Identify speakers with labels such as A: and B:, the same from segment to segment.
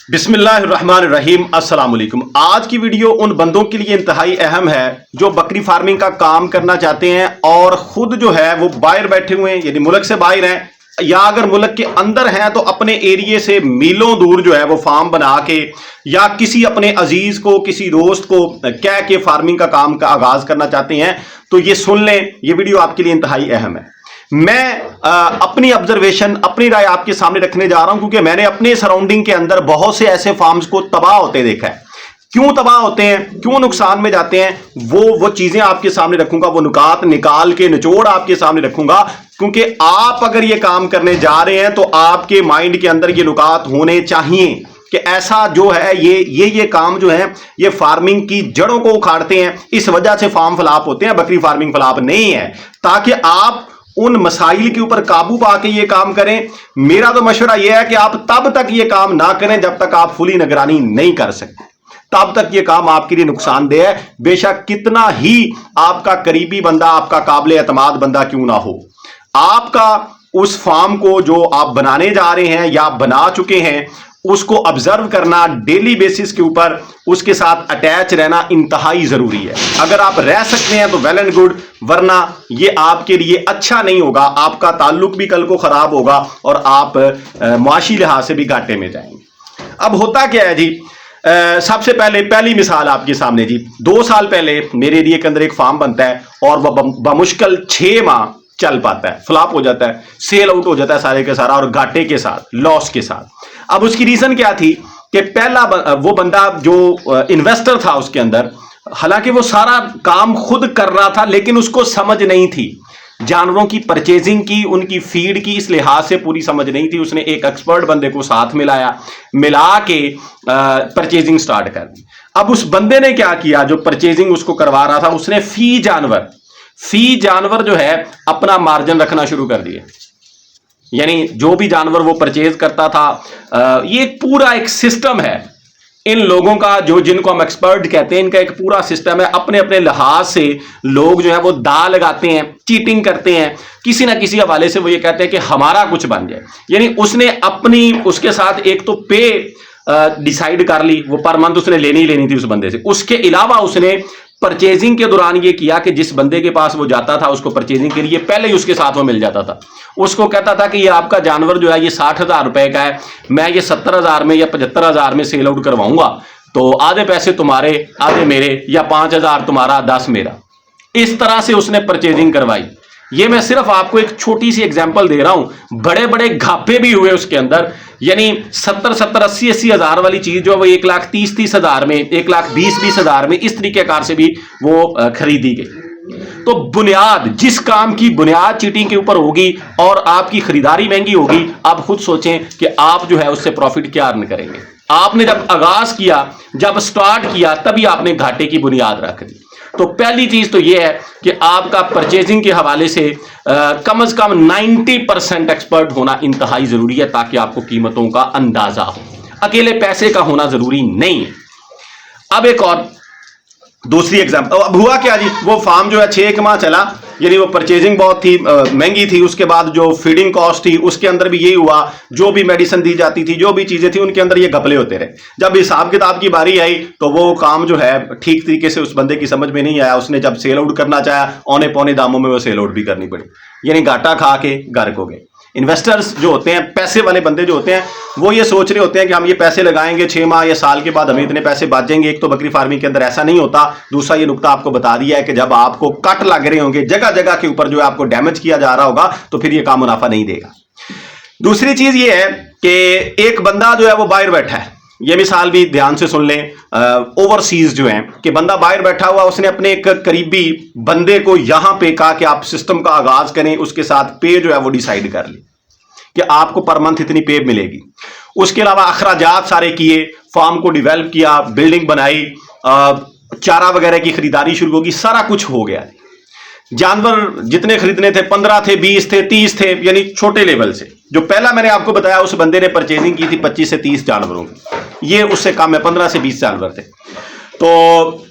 A: बिस्मिल्लाहिर्रहमानिर्रहीम अस्सलाम वालेकुम। आज की वीडियो उन बंदों के लिए इंतहाई अहम है जो बकरी फार्मिंग का काम करना चाहते हैं और खुद जो है वो बाहर बैठे हुए हैं, यानी मुल्क से बाहर हैं, या अगर मुल्क के अंदर हैं तो अपने एरिए से मीलों दूर जो है वो फार्म बना के या किसी अपने अजीज को, किसी दोस्त को कह के फार्मिंग का काम का आगाज करना चाहते हैं। तो ये सुन लें, ये वीडियो आपके लिए इंतहाई अहम है। मैं अपनी ऑब्जर्वेशन, अपनी राय आपके सामने रखने जा रहा हूं क्योंकि मैंने अपने सराउंडिंग के अंदर बहुत से ऐसे फार्म्स को तबाह होते देखा है। क्यों तबाह होते हैं, क्यों नुकसान में जाते हैं, वो चीजें आपके सामने रखूंगा, वो नुकात निकाल के निचोड़ आपके सामने रखूंगा। क्योंकि आप अगर ये काम करने जा रहे हैं तो आपके माइंड के अंदर ये नुकात होने चाहिए कि ऐसा जो है ये काम जो है ये फार्मिंग की जड़ों को उखाड़ते हैं, इस वजह से फार्म फलाप होते हैं। बकरी फार्मिंग फलाप नहीं है, ताकि आप उन मसाइल के ऊपर काबू पाके ये काम करें। मेरा तो मशवरा यह है कि आप तब तक ये काम ना करें जब तक आप फुली निगरानी नहीं कर सकते, तब तक ये काम आपके लिए नुकसानदेह है। बेशक कितना ही आपका करीबी बंदा, आपका काबिल एतमाद बंदा क्यों ना हो, आपका उस फार्म को जो आप बनाने जा रहे हैं या बना चुके हैं उसको ऑब्जर्व करना डेली बेसिस के ऊपर, उसके साथ अटैच रहना इंतहाई जरूरी है। अगर आप रह सकते हैं तो वेल एंड गुड, वरना ये आपके लिए अच्छा नहीं होगा। आपका ताल्लुक भी कल को खराब होगा और आप मुआशी लिहाज से भी घाटे में जाएंगे। अब होता क्या है जी, सबसे पहली मिसाल आपके सामने जी, 2 साल पहले मेरे एरिया के अंदर एक फार्म बनता है और वह बमुश्किल 6 माह चल पाता है, फ्लॉप हो जाता है, सेल आउट हो जाता है सारे के सारा, और घाटे के साथ, लॉस के साथ। अब उसकी रीजन क्या थी कि पहला वो बंदा जो इन्वेस्टर था उसके अंदर, हालांकि वो सारा काम खुद कर रहा था लेकिन उसको समझ नहीं थी जानवरों की परचेजिंग की, उनकी फीड की, इस लिहाज से पूरी समझ नहीं थी। उसने एक एक्सपर्ट बंदे को साथ मिला के परचेजिंग स्टार्ट कर दी। अब उस बंदे ने क्या किया, जो परचेजिंग उसको करवा रहा था, उसने फी जानवर जो है अपना मार्जिन रखना शुरू कर दिया। यानी जो भी जानवर वो परचेज करता था, ये पूरा एक सिस्टम है इन लोगों का, जो जिनको हम एक्सपर्ट कहते हैं, इनका एक पूरा सिस्टम है। अपने अपने लिहाज से लोग जो है वो दांव लगाते हैं, चीटिंग करते हैं, किसी ना किसी हवाले से वो ये कहते हैं कि हमारा कुछ बन जाए। यानी उसने अपनी, उसके साथ एक तो पे डिसाइड कर ली, वो पर मंथ उसने लेनी ही लेनी थी उस बंदे से। उसके अलावा उसने परचेजिंग के दौरान ये किया कि जिस बंदे के पास वो जाता था उसको परचेजिंग के लिए, पहले ही उसके साथ वो मिल जाता था। उसको कहता था कि ये आपका जानवर जो है ये 60,000 रुपए का है, मैं ये 70,000 में या 75,000 में सेल आउट करवाऊंगा, तो आधे पैसे तुम्हारे आधे मेरे, या 5,000 तुम्हारा 10 मेरा। इस तरह से उसने परचेजिंग करवाई। ये मैं सिर्फ आपको एक छोटी सी एग्जांपल दे रहा हूं, बड़े बड़े घापे भी हुए उसके अंदर। यानी 70 80 हजार वाली चीज जो है वो 1,30,30 हजार में, 1,20,20 हजार में, इस तरीके कार से भी वो खरीदी गई। तो बुनियाद, जिस काम की बुनियाद चीटिंग के ऊपर होगी और आपकी खरीदारी महंगी होगी, आप खुद सोचें कि आप जो है उससे प्रॉफिट क्या अर्न करेंगे। आपने जब आगाज किया, जब स्टार्ट किया, तभी आपने घाटे की बुनियाद रख दी। तो पहली चीज तो यह है कि आपका परचेजिंग के हवाले से कम से कम 90% एक्सपर्ट होना इंतहाई जरूरी है, ताकि आपको कीमतों का अंदाजा हो। अकेले पैसे का होना जरूरी नहीं है। अब एक और दूसरी एग्जांपल, अब हुआ क्या जी, वो फार्म जो है 6 माह चला, यानी वो परचेजिंग बहुत थी महंगी थी, उसके बाद जो फीडिंग कॉस्ट थी उसके अंदर भी यही हुआ, जो भी मेडिसिन दी जाती थी, जो भी चीजें थी, उनके अंदर ये घपले होते रहे। जब हिसाब किताब की बारी आई तो वो काम जो है ठीक तरीके से उस बंदे की समझ में नहीं आया। उसने जब सेल आउट करना चाहा, औने पौने दामों में वो सेल आउट भी करनी पड़ी, यानी घाटा खा के घर को गए। इन्वेस्टर्स जो होते हैं, पैसे वाले बंदे जो होते हैं, वो ये सोच रहे होते हैं कि हम ये पैसे लगाएंगे, 6 माह या साल के बाद हमें इतने पैसे बचेंगे। एक तो बकरी फार्मिंग के अंदर ऐसा नहीं होता। दूसरा ये नुकता आपको बता दिया है कि जब आपको कट लग रहे होंगे, जगह जगह के ऊपर जो है आपको डैमेज किया जा रहा होगा, तो फिर ये काम मुनाफा नहीं देगा। दूसरी चीज ये है कि एक बंदा जो है वो बाहर बैठा है, ये मिसाल भी ध्यान से सुन लें, ओवरसीज जो है, कि बंदा बाहर बैठा हुआ, उसने अपने एक करीबी बंदे को यहां पे कहा कि आप सिस्टम का आगाज करें, उसके साथ पे जो है वो डिसाइड कर ली कि आपको पर मंथ इतनी पे मिलेगी। उसके अलावा अखराजात सारे किए, फार्म को डेवलप किया, बिल्डिंग बनाई, चारा वगैरह की खरीदारी शुरू होगी, सारा कुछ हो गया। जानवर जितने खरीदने थे, 15 थे, 20 थे, 30 थे, यानी छोटे लेवल से। जो पहला मैंने आपको बताया, उस बंदे ने परचेजिंग की थी 25 से 30 जानवरों की, ये उससे कम है, 15 से 20 जानवर थे। तो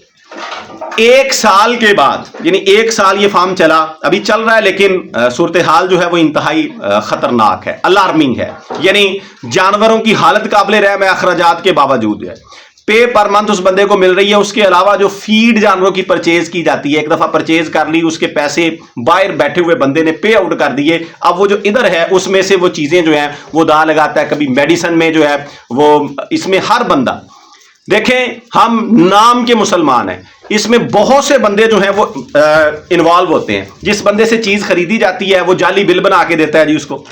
A: 1 साल के बाद, यानी 1 साल ये फार्म चला, अभी चल रहा है, लेकिन सूरत हाल जो है वो इंतहाई खतरनाक है, अलार्मिंग है। यानी जानवरों की हालत काबिल रहम है अखराजात के बावजूद है। पे पर मंथ उस बंदे को मिल रही है। उसके अलावा जो फीड जानवरों की परचेज की जाती है, एक दफा परचेज कर ली, उसके पैसे बाहर बैठे हुए बंदे ने पे आउट कर दिए। अब वो जो इधर है उसमें से वो चीजें जो है वो दा लगाता है, कभी मेडिसिन में जो है वो, इसमें हर बंदा, देखें हम नाम के मुसलमान हैं, इसमें बहुत से बंदे जो हैं वो इन्वॉल्व होते हैं। जिस बंदे से चीज खरीदी जाती है वो जाली बिल बना के देता है जी, उसको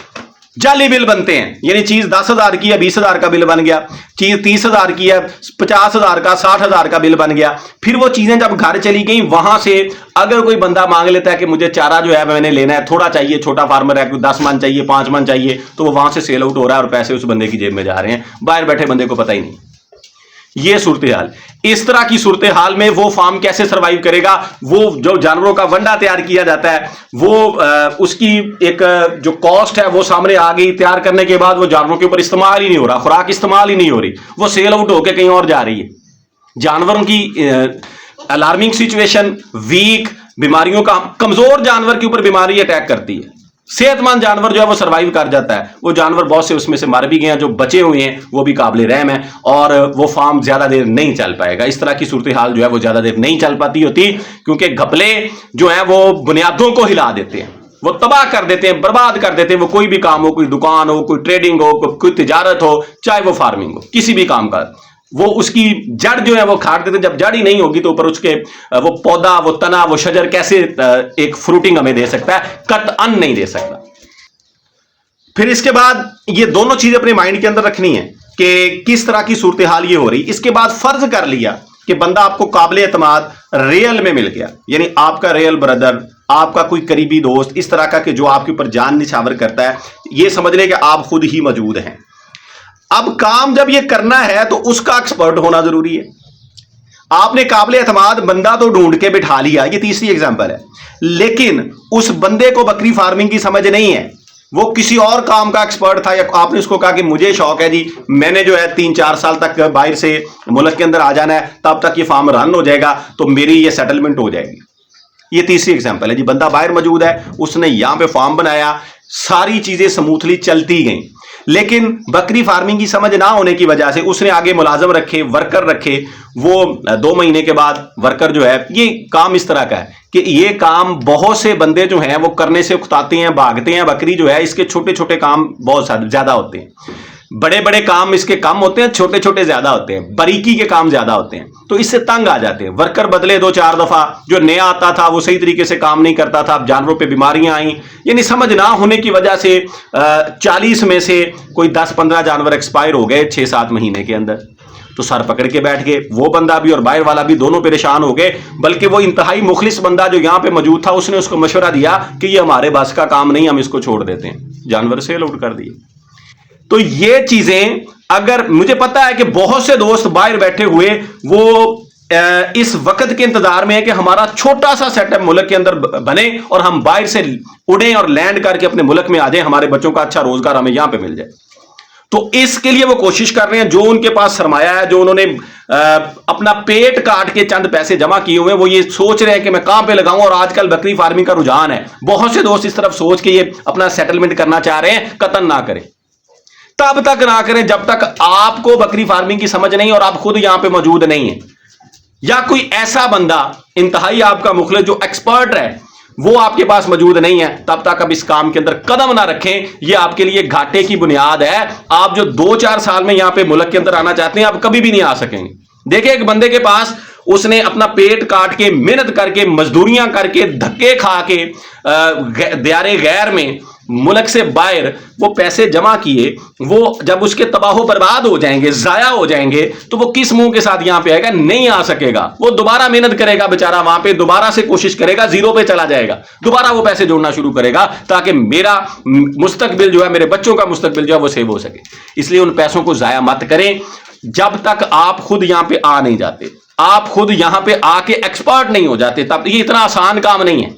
A: जाली बिल बनते हैं। यानी चीज 10,000 की है, 20,000 का बिल बन गया, चीज 30,000 की है, 50,000 का, 60,000 का बिल बन गया। फिर वो चीजें जब घर चली गई, वहां से अगर कोई बंदा मांग लेता है कि मुझे चारा जो है मैंने लेना है, थोड़ा चाहिए, छोटा फार्मर है, 10 मन चाहिए, 5 मन चाहिए, तो वो वहां से सेल आउट हो रहा है और पैसे उस बंदे की जेब में जा रहे हैं, बाहर बैठे बंदे को पता ही नहीं। ये सूरत हाल, इस तरह की सूरत हाल में वो फार्म कैसे सरवाइव करेगा? वो जो जानवरों का वंडा तैयार किया जाता है, वो उसकी एक जो कॉस्ट है वो सामने आ गई। तैयार करने के बाद वो जानवरों के ऊपर इस्तेमाल ही नहीं हो रहा, खुराक इस्तेमाल ही नहीं हो रही, वो सेल आउट होकर कहीं और जा रही है। जानवरों की अलार्मिंग सिचुएशन, वीक, बीमारियों का, कमजोर जानवर के ऊपर बीमारी अटैक करती है। सेहतमंद जानवर जो है वो सरवाइव कर जाता है। वो जानवर बहुत से उसमें से मर भी गए हैं, जो बचे हुए हैं वो भी काबिल रहम है, और वो फार्म ज्यादा देर नहीं चल पाएगा। इस तरह की सूरत हाल जो है वो ज्यादा देर नहीं चल पाती होती, क्योंकि घपले जो है वो बुनियादों को हिला देते हैं, वो तबाह कर देते हैं, बर्बाद कर देते हैं। वो कोई भी काम हो, कोई दुकान हो, कोई ट्रेडिंग हो, कोई तिजारत हो, चाहे वो फार्मिंग हो, किसी भी काम का, वो उसकी जड़ जो है वो काट देते। जब जड़ ही नहीं होगी तो ऊपर उसके वो पौधा, वो तना, वो शजर कैसे एक फ्रूटिंग हमें दे सकता है? कतअन नहीं दे सकता। फिर इसके बाद ये दोनों चीजें अपने माइंड के अंदर रखनी है कि किस तरह की सूरत हाल ये हो रही। इसके बाद फर्ज कर लिया कि बंदा आपको काबिल एतमाद रियल में मिल गया, यानी आपका रियल ब्रदर, आपका कोई करीबी दोस्त, इस तरह का कि जो आपके ऊपर जान निछावर करता है, ये समझ ले कि आप खुद ही मौजूद हैं। अब काम जब ये करना है तो उसका एक्सपर्ट होना जरूरी है। आपने काबिल एतमाद बंदा तो ढूंढ के बिठा लिया, ये तीसरी एग्जांपल है, लेकिन उस बंदे को बकरी फार्मिंग की समझ नहीं है, वो किसी और काम का एक्सपर्ट था, या आपने उसको कहा कि मुझे शौक है जी, मैंने जो है 3-4 साल तक बाहर से मुल्क के अंदर आ जाना है, तब तक ये फार्म रन हो जाएगा तो मेरी ये सेटलमेंट हो जाएगी। ये तीसरी एग्जांपल है जी, बंदा बाहर मौजूद है, उसने यहां पे फार्म बनाया, सारी चीजें स्मूथली चलती गई, लेकिन बकरी फार्मिंग की समझ ना होने की वजह से उसने आगे मुलाजम रखे, वर्कर रखे। वो 2 महीने के बाद वर्कर जो है, ये काम इस तरह का है कि ये काम बहुत से बंदे जो हैं वो करने से उकताते हैं, भागते हैं। बकरी जो है, इसके छोटे छोटे काम बहुत ज्यादा होते हैं, बड़े बड़े काम इसके कम होते हैं, छोटे छोटे ज्यादा होते हैं, बारीकी के काम ज्यादा होते हैं, तो इससे तंग आ जाते हैं। वर्कर बदले 2-4 दफा, जो नया आता था वो सही तरीके से काम नहीं करता था, अब जानवरों पे बीमारियां आई, यानी समझ ना होने की वजह से 40 में से कोई 10-15 जानवर एक्सपायर हो गए 6-7 महीने के अंदर। तो सर पकड़ के बैठ गए, वो बंदा भी और बाहर वाला भी, दोनों परेशान हो गए। बल्कि वो इंतहाई मुखलिस बंदा जो यहां पे मौजूद था, उसने उसको मशवरा दिया कि ये हमारे बस का काम नहीं, हम इसको छोड़ देते हैं, जानवर सेल आउट कर दिए। तो ये चीजें, अगर मुझे पता है कि बहुत से दोस्त बाहर बैठे हुए वो इस वक्त के इंतजार में है कि हमारा छोटा सा सेटअप मुल्क के अंदर बने और हम बाहर से उड़े और लैंड करके अपने मुल्क में आ जाए, हमारे बच्चों का अच्छा रोजगार हमें यहां पे मिल जाए। तो इसके लिए वो कोशिश कर रहे हैं, जो उनके पास सरमाया है, जो उन्होंने अपना पेट काट के चंद पैसे जमा किए हुए हैं, वो ये सोच रहे हैं कि मैं कहां पे लगाऊं। और आजकल बकरी फार्मिंग का रुझान है, बहुत से दोस्त इस तरफ सोच के ये अपना सेटलमेंट करना चाह रहे हैं। कतन ना करें, तब तक ना करें जब तक आपको बकरी फार्मिंग की समझ नहीं और आप खुद यहां पे मौजूद नहीं है, या कोई ऐसा बंदा इंतहाई आपका मुखलिस जो एक्सपर्ट है वो आपके पास मौजूद नहीं है, तब तक अब इस काम के अंदर कदम ना रखें। ये आपके लिए घाटे की बुनियाद है। आप जो 2-4 साल में यहां पे मुल्क के अंदर आना चाहते हैं, आप कभी भी नहीं आ सकेंगे। देखिए, एक बंदे के पास, उसने अपना पेट काट के, मेहनत करके, मजदूरियां करके, धक्के खा के दियारे गैर में, मुल्क से बाहर वो पैसे जमा किए, वो जब उसके तबाह बर्बाद हो जाएंगे, जाया हो जाएंगे, तो वो किस मुंह के साथ यहां पे आएगा? नहीं आ सकेगा। वो दोबारा मेहनत करेगा बेचारा, वहां पे दोबारा से कोशिश करेगा, जीरो पे चला जाएगा, दोबारा वो पैसे जोड़ना शुरू करेगा ताकि मेरा मुस्तकबिल जो है, मेरे बच्चों का मुस्तकबिल जो है वो सेव हो सके। इसलिए उन पैसों को जाया मत करें जब तक आप खुद यहां पे आ नहीं जाते, आप खुद यहां पे आके एक्सपर्ट नहीं हो जाते। तब ये इतना आसान काम नहीं है।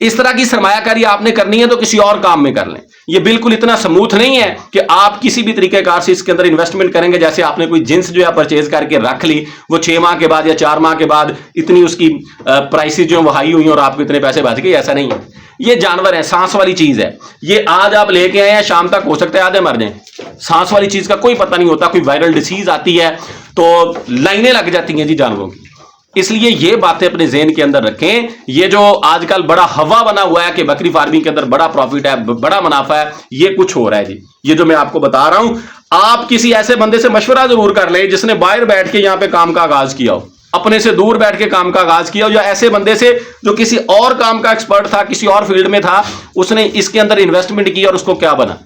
A: इस तरह की सरमायाकारी आपने करनी है तो किसी और काम में कर लें। ये बिल्कुल इतना स्मूथ नहीं है कि आप किसी भी तरीके कार से इसके अंदर इन्वेस्टमेंट करेंगे जैसे आपने कोई जिंस जो है परचेज करके रख ली, वो 6 माह के बाद या 4 माह के बाद इतनी उसकी प्राइसेस जो हाई हुई और आपको इतने पैसे बच गए। ऐसा नहीं है, ये जानवर है, सांस वाली चीज है। ये आज आप लेके आए हैं, शाम तक हो सकता है आधे मर जाएं। सांस वाली चीज का कोई पता नहीं होता, कोई वायरल डिसीज आती है तो लाइनें लग जाती हैं जी जानवरों की। इसलिए ये बातें अपने ज़हन के अंदर रखें। ये जो आजकल बड़ा हवा बना हुआ है कि बकरी फार्मिंग के अंदर बड़ा प्रॉफिट है, बड़ा मुनाफा है, ये कुछ हो रहा है जी। ये जो मैं आपको बता रहा हूं, आप किसी ऐसे बंदे से मशवरा जरूर कर ले जिसने बाहर बैठ के यहां पे काम का आगाज किया हो, अपने से दूर बैठ के काम का आगाज किया हो, या ऐसे बंदे से जो किसी और काम का एक्सपर्ट था, किसी और फील्ड में था, उसने इसके अंदर इन्वेस्टमेंट की और उसको क्या बना।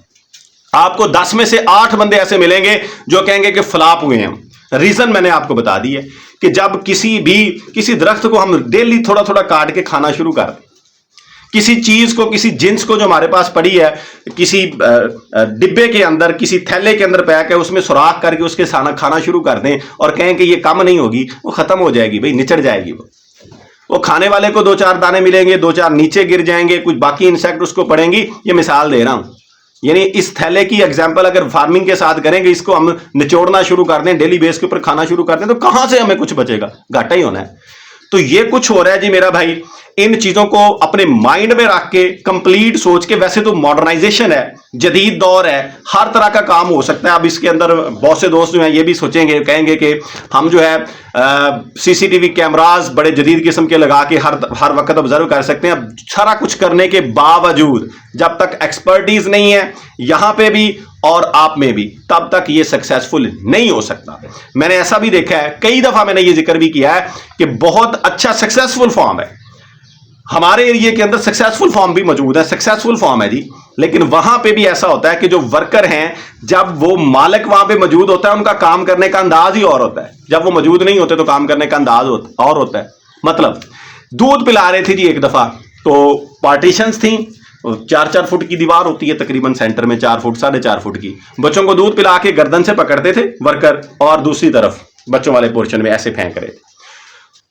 A: आपको 10 में से 8 बंदे ऐसे मिलेंगे जो कहेंगे कि फ्लॉप हुए हैं। रीजन मैंने आपको बता दी है कि जब किसी दरख्त को हम डेली थोड़ा थोड़ा काट के खाना शुरू कर दें, किसी चीज को, किसी जिन्स को जो हमारे पास पड़ी है, किसी डिब्बे के अंदर, किसी थैले के अंदर पैक है, उसमें सुराख करके उसके खाना शुरू कर दें और कहें कि ये कम नहीं होगी, वो खत्म हो जाएगी भाई, निचड़ जाएगी। वो खाने वाले को 2-4 दाने मिलेंगे, 2-4 नीचे गिर जाएंगे, कुछ बाकी इंसेक्ट उसको पड़ेंगी। ये मिसाल दे रहा हूं, यानी इस थैले की एग्जांपल अगर फार्मिंग के साथ करेंगे, इसको हम निचोड़ना शुरू कर दें, डेली बेस के ऊपर खाना शुरू कर दें, तो कहां से हमें कुछ बचेगा, घाटा ही होना है। तो ये कुछ हो रहा है जी मेरा भाई। इन चीजों को अपने माइंड में रख के कंप्लीट सोच के, वैसे तो मॉडर्नाइजेशन है, जदीद दौर है, हर तरह का काम हो सकता है। अब इसके अंदर बहुत से दोस्त जो हैं ये भी सोचेंगे, कहेंगे कि हम जो है सीसीटीवी कैमरास बड़े जदीद किस्म के लगा के हर वक्त ऑब्जर्व कर सकते हैं। अब सारा कुछ करने के बावजूद जब तक एक्सपर्टीज नहीं है यहां पे भी और आप में भी, तब तक ये सक्सेसफुल नहीं हो सकता। मैंने ऐसा भी देखा है, कई दफा मैंने ये जिक्र भी किया है कि बहुत अच्छा सक्सेसफुल फॉर्म है हमारे एरिया के अंदर, सक्सेसफुल फॉर्म भी मौजूद है, सक्सेसफुल फॉर्म है जी। लेकिन वहां पे भी ऐसा होता है कि जो वर्कर हैं, जब वो मालिक वहां पे मौजूद होता है, उनका काम करने का अंदाज ही और होता है। जब वो मौजूद नहीं होते तो काम करने का अंदाज और होता है। मतलब दूध पिला रहे थे जी एक दफा, तो पार्टीशंस थी, 4-4 फुट की दीवार होती है तकरीबन सेंटर में, 4 फुट 4.5 फुट की। बच्चों को दूध पिला के गर्दन से पकड़ते थे वर्कर और दूसरी तरफ बच्चों वाले पोर्शन में ऐसे फेंक रहे थे।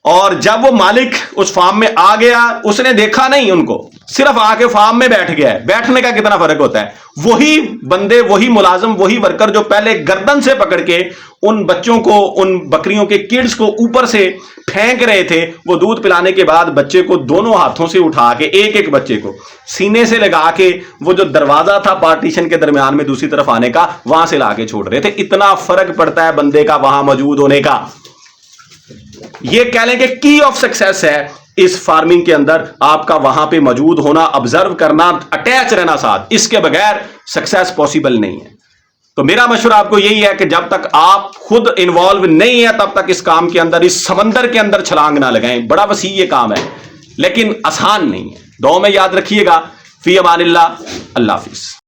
A: और जब वो मालिक उस फार्म में आ गया, उसने देखा नहीं उनको, सिर्फ आके फार्म में बैठ गया है। बैठने का कितना फर्क होता है। वही बंदे, वही मुलाजिम, वही वर्कर जो पहले गर्दन से पकड़ के उन बच्चों को, उन बकरियों के किड्स को ऊपर से फेंक रहे थे, वो दूध पिलाने के बाद बच्चे को दोनों हाथों से उठा के, एक एक बच्चे को सीने से लगा के, वो जो दरवाजा था पार्टीशन के दरमियान में दूसरी तरफ आने का, वहां से लाके छोड़ रहे थे। इतना फर्क पड़ता है बंदे का वहां मौजूद होने का। ये कह लें कि की ऑफ सक्सेस है इस फार्मिंग के अंदर, आपका वहां पे मौजूद होना, ऑब्जर्व करना, अटैच रहना साथ। इसके बगैर सक्सेस पॉसिबल नहीं है। तो मेरा मशवरा आपको यही है कि जब तक आप खुद इन्वॉल्व नहीं है, तब तक इस काम के अंदर, इस समंदर के अंदर छलांग ना लगाएं। बड़ा वसी ये काम है, लेकिन आसान नहीं है। दुआ में याद रखिएगा। फी अमानिल्लाह, अल्लाह हाफिज।